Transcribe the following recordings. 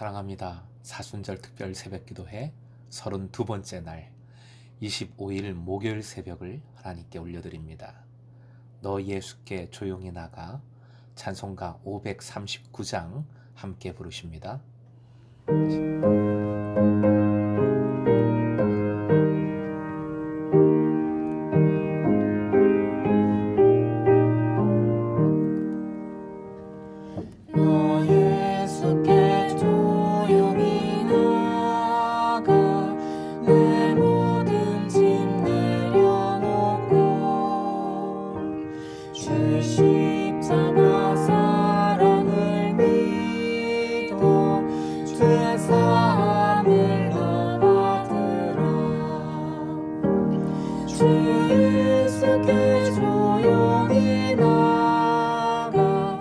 사랑합니다. 사순절 특별 새벽기도회 32번째 날 25일 목요일 새벽을 하나님께 올려드립니다. 너 예수께 조용히 나가 찬송가 539장 함께 부르십니다. 너 예수께 조용히 나가 내 모든 짐 내려놓고 주 십자가 사랑을 믿어 죄 사함을 너 받으라. 주 예수께 조용히 나가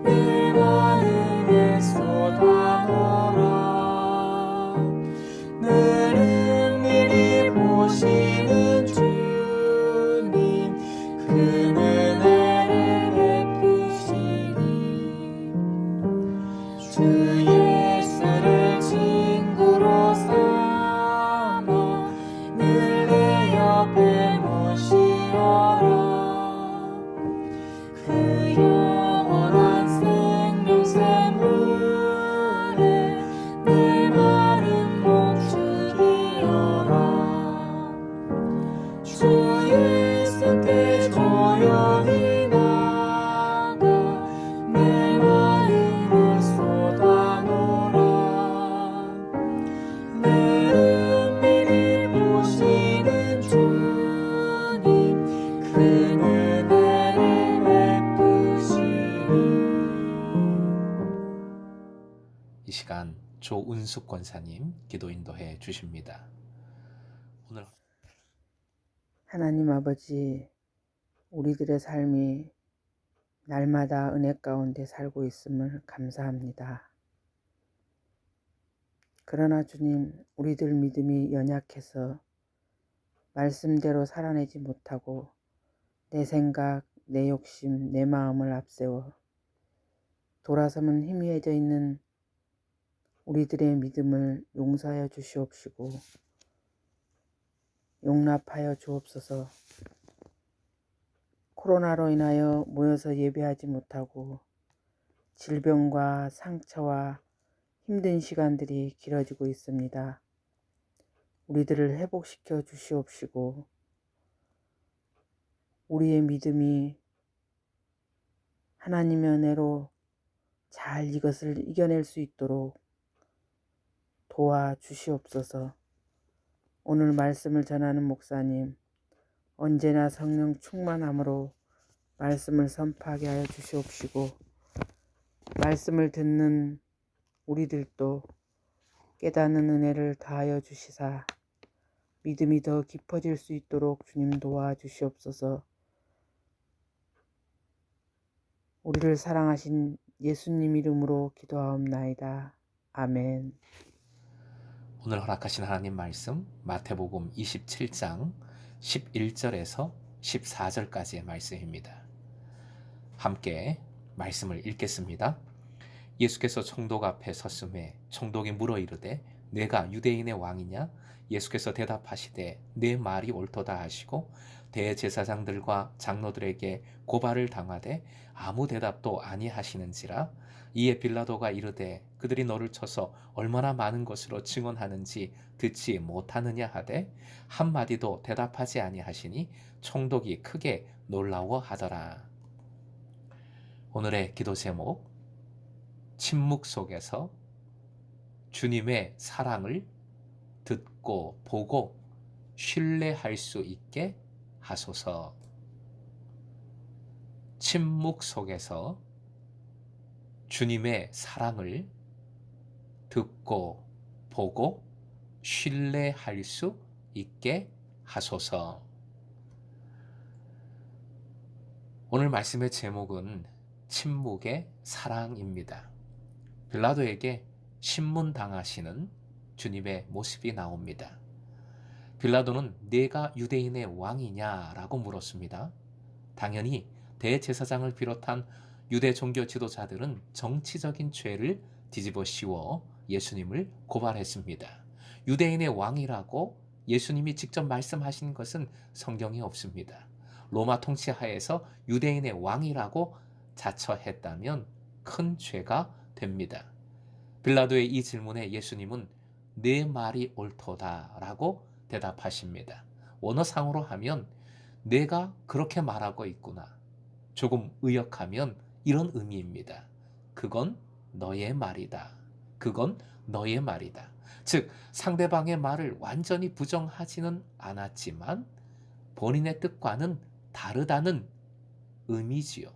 내 마음을 쏟아놓으라. 늘은밀히 보시는 주님 그 은혜를 베푸시니 주 예수를 친구로 삼아 늘 내 옆에 모시어라. 그 영원한 생명샘 물에 내 마름 목축이어라. 주 예수께 조용히 나가 내 마음을 쏟아놓으라. 은밀히 보시는 주님 그 은혜를 베푸시니. 이 시간 조은숙 권사님 기도 인도해 주십니다. 오늘 하나님 아버지, 우리들의 삶이 날마다 은혜 가운데 살고 있음을 감사합니다. 그러나 주님, 우리들 믿음이 연약해서 말씀대로 살아내지 못하고 내 생각, 내 욕심, 내 마음을 앞세워 돌아서면 희미해져 있는 우리들의 믿음을 용서하여 주시옵시고 용납하여 주옵소서. 코로나로 인하여 모여서 예배하지 못하고 질병과 상처와 힘든 시간들이 길어지고 있습니다. 우리들을 회복시켜 주시옵시고 우리의 믿음이 하나님의 은혜로 잘 이것을 이겨낼 수 있도록 도와주시옵소서. 오늘 말씀을 전하는 목사님, 언제나 성령 충만함으로 말씀을 선포하게 하여 주시옵시고 말씀을 듣는 우리들도 깨닫는 은혜를 다하여 주시사 믿음이 더 깊어질 수 있도록 주님 도와주시옵소서. 우리를 사랑하신 예수님 이름으로 기도하옵나이다. 아멘. 오늘 허락하신 하나님 말씀 마태복음 27장 11절에서 14절까지의 말씀입니다. 함께 말씀을 읽겠습니다. 예수께서 총독 앞에 섰음에 총독이 물어 이르되 내가 유대인의 왕이냐? 예수께서 대답하시되 내 말이 옳도다 하시고 대제사장들과 장로들에게 고발을 당하되 아무 대답도 아니하시는지라. 이에 빌라도가 이르되 그들이 너를 쳐서 얼마나 많은 것으로 증언하는지 듣지 못하느냐 하되 한마디도 대답하지 아니하시니 총독이 크게 놀라워하더라. 오늘의 기도 제목, 침묵 속에서 주님의 사랑을 듣고 보고 신뢰할 수 있게 하소서. 침묵 속에서 주님의 사랑을 듣고 보고 신뢰할 수 있게 하소서. 오늘 말씀의 제목은 침묵의 사랑입니다. 빌라도에게 신문당하시는 주님의 모습이 나옵니다. 빌라도는 네가 유대인의 왕이냐라고 물었습니다. 당연히 대제사장을 비롯한 유대 종교 지도자들은 정치적인 죄를 뒤집어 씌워 예수님을 고발했습니다. 유대인의 왕이라고 예수님이 직접 말씀하신 것은 성경에 없습니다. 로마 통치하에서 유대인의 왕이라고 자처했다면 큰 죄가 됩니다. 빌라도의 이 질문에 예수님은 내 말이 옳도다라고 대답하십니다. 원어상으로 하면 내가 그렇게 말하고 있구나. 조금 의역하면 이런 의미입니다. 그건 너의 말이다. 그건 너의 말이다. 즉 상대방의 말을 완전히 부정하지는 않았지만 본인의 뜻과는 다르다는 의미지요.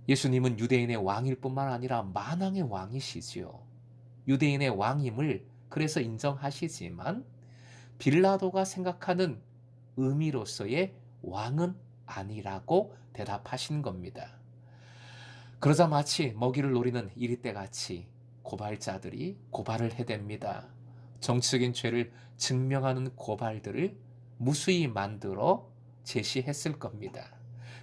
예수님은 유대인의 왕일 뿐만 아니라 만왕의 왕이시지요. 유대인의 왕임을 그래서 인정하시지만 빌라도가 생각하는 의미로서의 왕은 아니라고 대답하신 겁니다. 그러자 마치 먹이를 노리는 이리떼같이 고발자들이 고발을 해댑니다. 정치적인 죄를 증명하는 고발들을 무수히 만들어 제시했을 겁니다.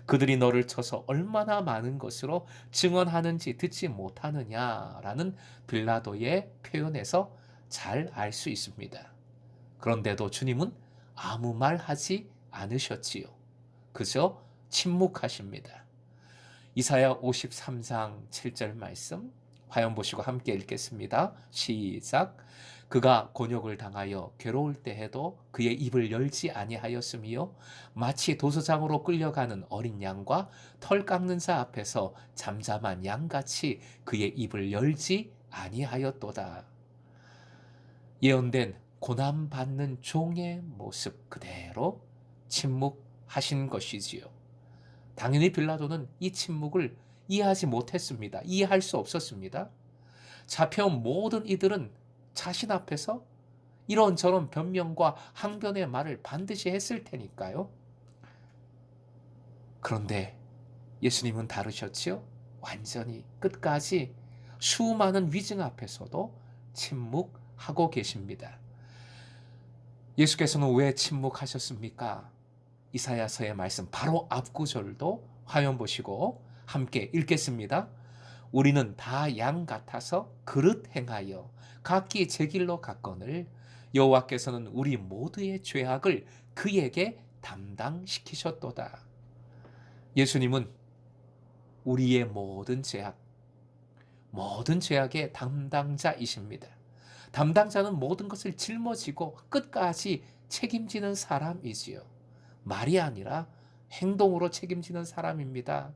그들이 너를 쳐서 얼마나 많은 것으로 증언하는지 듣지 못하느냐라는 빌라도의 표현에서 잘 알 수 있습니다. 그런데도 주님은 아무 말 하지 않으셨지요. 그저 침묵하십니다. 이사야 53장 7절 말씀 화면 보시고 함께 읽겠습니다. 시작. 그가 곤욕을 당하여 괴로울 때에도 그의 입을 열지 아니하였으며 마치 도수장으로 끌려가는 어린 양과 털 깎는 자 앞에서 잠잠한 양같이 그의 입을 열지 아니하였도다. 예언된 고난받는 종의 모습 그대로 침묵하신 것이지요. 당연히 빌라도는 이 침묵을 이해하지 못했습니다. 이해할 수 없었습니다. 잡혀온 모든 이들은 자신 앞에서 이런저런 변명과 항변의 말을 반드시 했을 테니까요. 그런데 예수님은 다르셨지요? 완전히 끝까지 수많은 위증 앞에서도 침묵하고 계십니다. 예수께서는 왜 침묵하셨습니까? 이사야서의 말씀 바로 앞구절도 화면 보시고 함께 읽겠습니다. 우리는 다 양 같아서 그릇 행하여 각기 제 길로 갔거늘 여호와께서는 우리 모두의 죄악을 그에게 담당시키셨도다. 예수님은 우리의 모든 죄악의 담당자이십니다. 담당자는 모든 것을 짊어지고 끝까지 책임지는 사람이지요. 말이 아니라 행동으로 책임지는 사람입니다.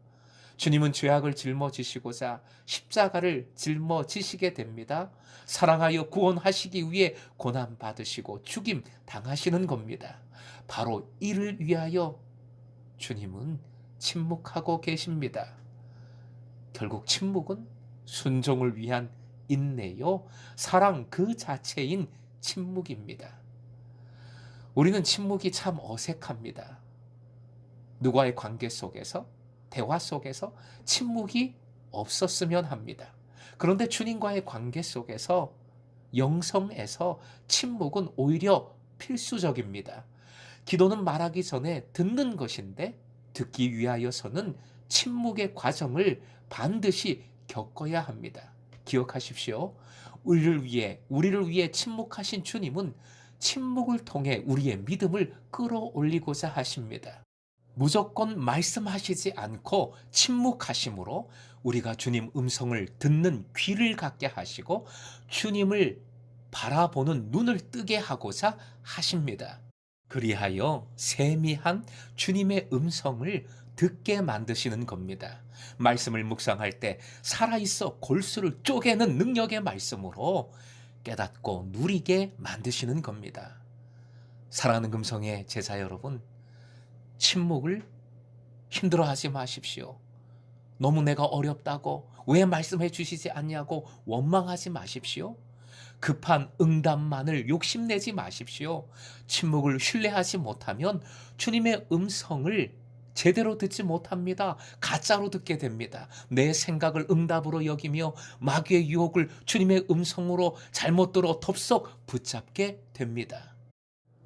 주님은 죄악을 짊어지시고자 십자가를 짊어지시게 됩니다. 사랑하여 구원하시기 위해 고난받으시고 죽임 당하시는 겁니다. 바로 이를 위하여 주님은 침묵하고 계십니다. 결국 침묵은 순종을 위한 인내요, 사랑 그 자체인 침묵입니다. 우리는 침묵이 참 어색합니다. 누구와의 관계 속에서, 대화 속에서 침묵이 없었으면 합니다. 그런데 주님과의 관계 속에서, 영성에서 침묵은 오히려 필수적입니다. 기도는 말하기 전에 듣는 것인데 듣기 위하여서는 침묵의 과정을 반드시 겪어야 합니다. 기억하십시오. 우리를 위해 침묵하신 주님은 침묵을 통해 우리의 믿음을 끌어올리고자 하십니다. 무조건 말씀하시지 않고 침묵하심으로 우리가 주님 음성을 듣는 귀를 갖게 하시고 주님을 바라보는 눈을 뜨게 하고자 하십니다. 그리하여 세미한 주님의 음성을 듣게 만드시는 겁니다. 말씀을 묵상할 때 살아있어 골수를 쪼개는 능력의 말씀으로 깨닫고 누리게 만드시는 겁니다. 사랑하는 금성의 제자 여러분, 침묵을 힘들어하지 마십시오. 너무 내가 어렵다고 왜 말씀해 주시지 않냐고 원망하지 마십시오. 급한 응답만을 욕심내지 마십시오. 침묵을 신뢰하지 못하면 주님의 음성을 제대로 듣지 못합니다. 가짜로 듣게 됩니다. 내 생각을 응답으로 여기며 마귀의 유혹을 주님의 음성으로 잘못 들어 덥석 붙잡게 됩니다.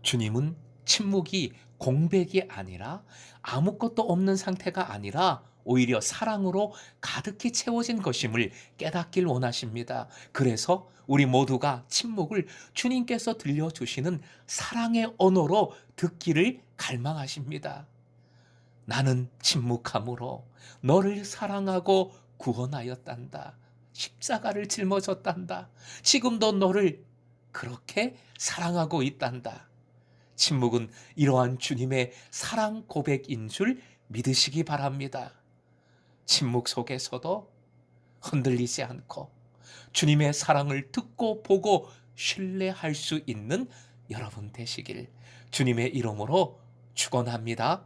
주님은 침묵이 공백이 아니라 아무것도 없는 상태가 아니라 오히려 사랑으로 가득히 채워진 것임을 깨닫길 원하십니다. 그래서 우리 모두가 침묵을 주님께서 들려주시는 사랑의 언어로 듣기를 갈망하십니다. 나는 침묵함으로 너를 사랑하고 구원하였단다. 십자가를 짊어졌단다. 지금도 너를 그렇게 사랑하고 있단다. 침묵은 이러한 주님의 사랑 고백인 줄 믿으시기 바랍니다. 침묵 속에서도 흔들리지 않고 주님의 사랑을 듣고 보고 신뢰할 수 있는 여러분 되시길 주님의 이름으로 축원합니다.